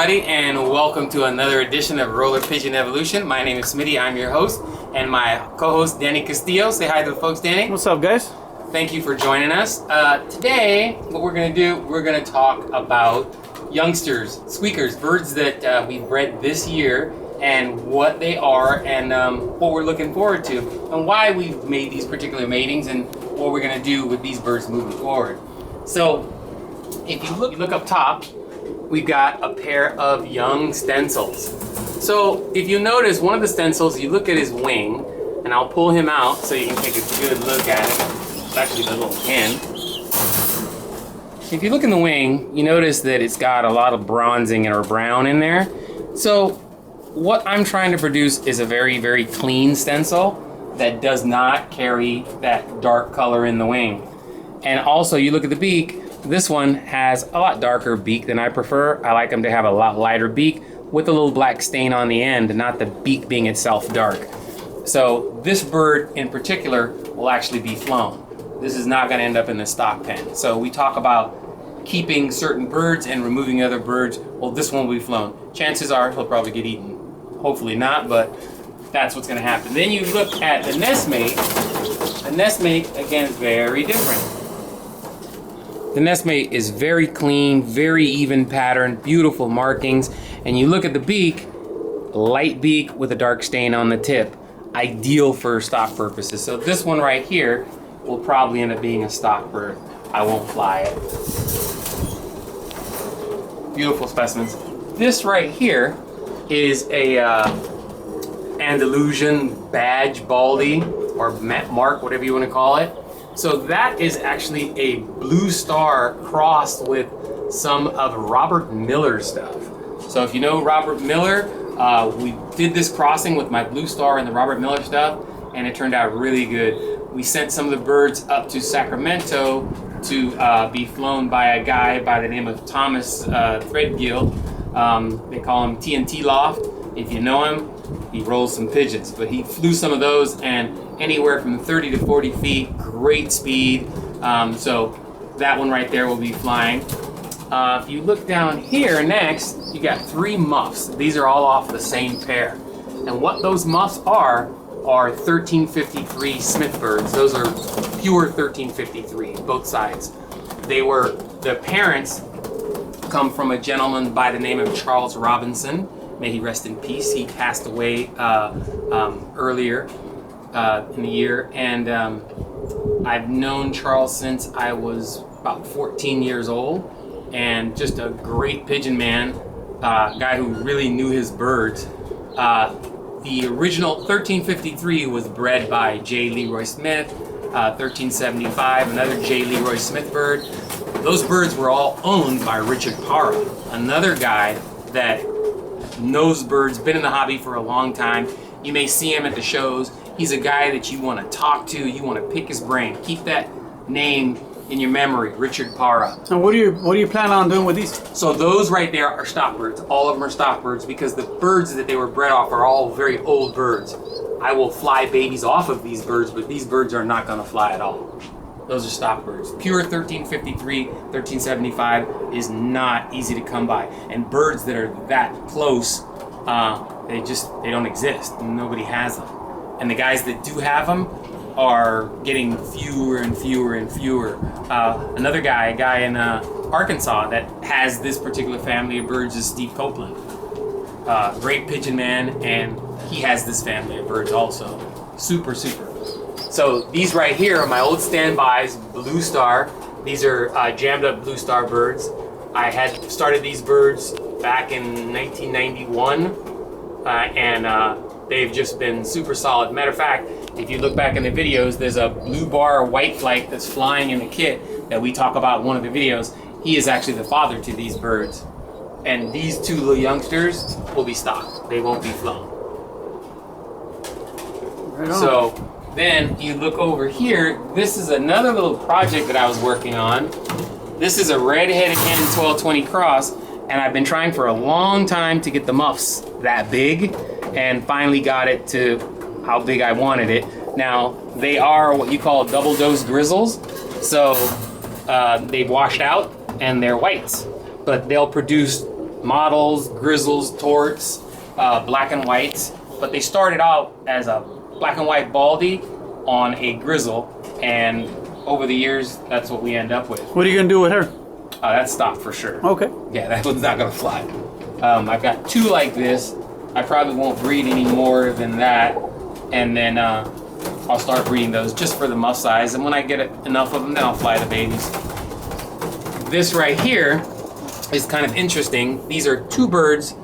everybody, and welcome to another edition of Roller Pigeon Evolution. My name is Smitty, I'm your host, and my co-host Danny Castillo. Say hi to the folks, Danny. What's up, guys? Thank you for joining us. Today, what we're going to do, we're going to talk about youngsters, squeakers, birds that we bred this year, and what they are, and what we're looking forward to, and why we've made these particular matings, and what we're going to do with these birds moving forward. So, if you look up top, we've got a pair of young stencils. So if you notice, one of the stencils, you look at his wing, and I'll pull him out so you can take a good look at him. It's actually the little pin. If you look in the wing, you notice that it's got a lot of bronzing or brown in there. So what I'm trying to produce is a very, very clean stencil that does not carry that dark color in the wing. And also, you look at the beak, this one has a lot darker beak than I prefer. I like them to have a lot lighter beak with a little black stain on the end, and not the beak being itself dark. So this bird in particular will actually be flown. This is not going to end up in the stock pen. So we talk about keeping certain birds and removing other birds. Well, this one will be flown. Chances are he'll probably get eaten. Hopefully not, but that's what's going to happen. Then you look at the nest mate. The nest mate, again, is very different. The nest mate is very clean, very even pattern, beautiful markings. And you look at the beak, light beak with a dark stain on the tip. Ideal for stock purposes. So this one right here will probably end up being a stock bird. I won't fly it. Beautiful specimens. This right here is a Andalusian badge baldy, or mark, whatever you want to call it. So that is actually a blue star crossed with some of Robert Miller's stuff. So if you know Robert Miller, we did this crossing with my blue star and the Robert Miller stuff, and it turned out really good. We sent some of the birds up to Sacramento to be flown by a guy by the name of Thomas Threadgill. They call him TNT Loft. If you know him, he rolls some pigeons, but he flew some of those, and anywhere from 30 to 40 feet, great speed. So that one right there will be flying. If you look down here next, you got 3 muffs. These are all off the same pair. And what those muffs are 1353 Smith birds. Those are pure 1353, both sides. The parents come from a gentleman by the name of Charles Robinson. May he rest in peace. He passed away earlier in the year, and I've known Charles since I was about 14 years old, and just a great pigeon man, guy who really knew his birds. The original 1353 was bred by J. Leroy Smith, 1375, another J. Leroy Smith bird. Those birds were all owned by Richard Parra, another guy that knows birds, been in the hobby for a long time. You may see him at the shows. He's a guy that you want to talk to, you want to pick his brain. Keep that name in your memory, Richard Parra. And what do you plan on doing with these? So those right there are stock birds. All of them are stock birds because the birds that they were bred off are all very old birds. I will fly babies off of these birds, but these birds are not going to fly at all. Those are stock birds. Pure 1353, 1375 is not easy to come by. And birds that are that close, they don't exist. Nobody has them. And the guys that do have them are getting fewer and fewer and fewer. Another guy, a guy in Arkansas that has this particular family of birds is Steve Copeland. Great pigeon man, and he has this family of birds also. Super, super. So these right here are my old standbys, Blue Star. These are jammed up Blue Star birds. I had started these birds back in 1991, and they've just been super solid. Matter of fact, if you look back in the videos, there's a blue bar white flight that's flying in the kit that we talk about in one of the videos. He is actually the father to these birds. And these 2 little youngsters will be stocked. They won't be flown. Right on. So then you look over here, this is another little project that I was working on. This is a red-headed hen 1220 cross, and I've been trying for a long time to get the muffs that big, and finally got it to how big I wanted it. Now, they are what you call double dose grizzles, so they've washed out and they're whites, but they'll produce models, grizzles, torts, black and whites, but they started out as a black and white baldy on a grizzle, and over the years, that's what we end up with. What are you gonna do with her? That's stock for sure. Okay. Yeah, that one's not gonna fly. I've got 2 like this. I probably won't breed any more than that, and then I'll start breeding those just for the muff size, and when I get enough of them, then I'll fly the babies. This right here is kind of interesting. These are 2 birds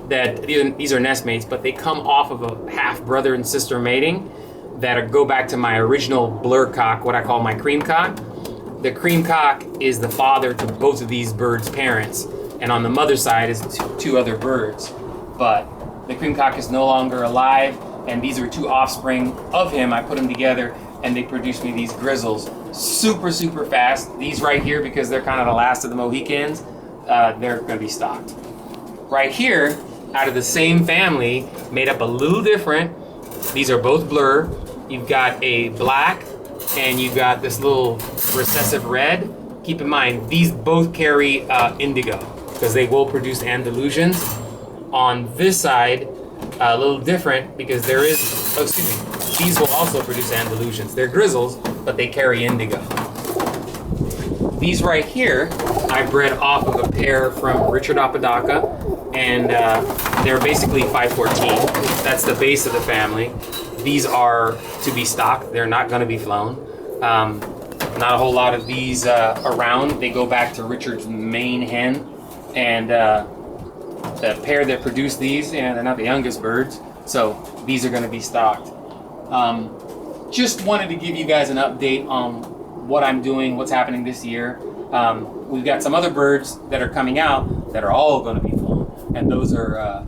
that, these are nest mates, but they come off of a half brother and sister mating that go back to my original blur cock, what I call my cream cock. The cream cock is the father to both of these birds' parents, and on the mother side is 2 other birds. But the cream cock is no longer alive, and these are 2 offspring of him. I put them together, and they produced me these grizzles. Super, super fast. These right here, because they're kind of the last of the Mohicans, they're gonna be stocked. Right here, out of the same family, made up a little different. These are both blur. You've got a black, and you've got this little recessive red. Keep in mind, these both carry indigo, because they will produce Andalusians. On this side, a little different, because there is, these will also produce Andalusians. They're grizzles, but they carry indigo. These right here, I bred off of a pair from Richard Apodaca, and they're basically 514. That's the base of the family. These are to be stocked. They're not going to be flown. Not a whole lot of these around. They go back to Richard's main hen, and the pair that produced these, and they're not the youngest birds, so these are going to be stocked. Just wanted to give you guys an update on what I'm doing, what's happening this year. We've got some other birds that are coming out that are all going to be flown, and those are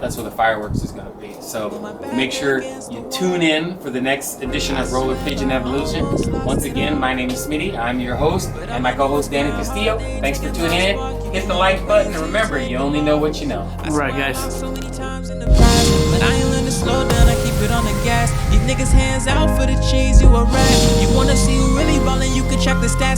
that's what the fireworks is going to be. So make sure you tune in for the next edition of Roller Pigeon Evolution. Once again, my name is Smitty. I'm your host, and my co-host Danny Castillo. Thanks for tuning in. Hit the like button, and remember, you only know what you know. Right, guys. But I ain't learned to slow down, I keep it on the gas. These niggas hands out for the cheese, you a rat. You wanna see who really ballin', you can check the stats.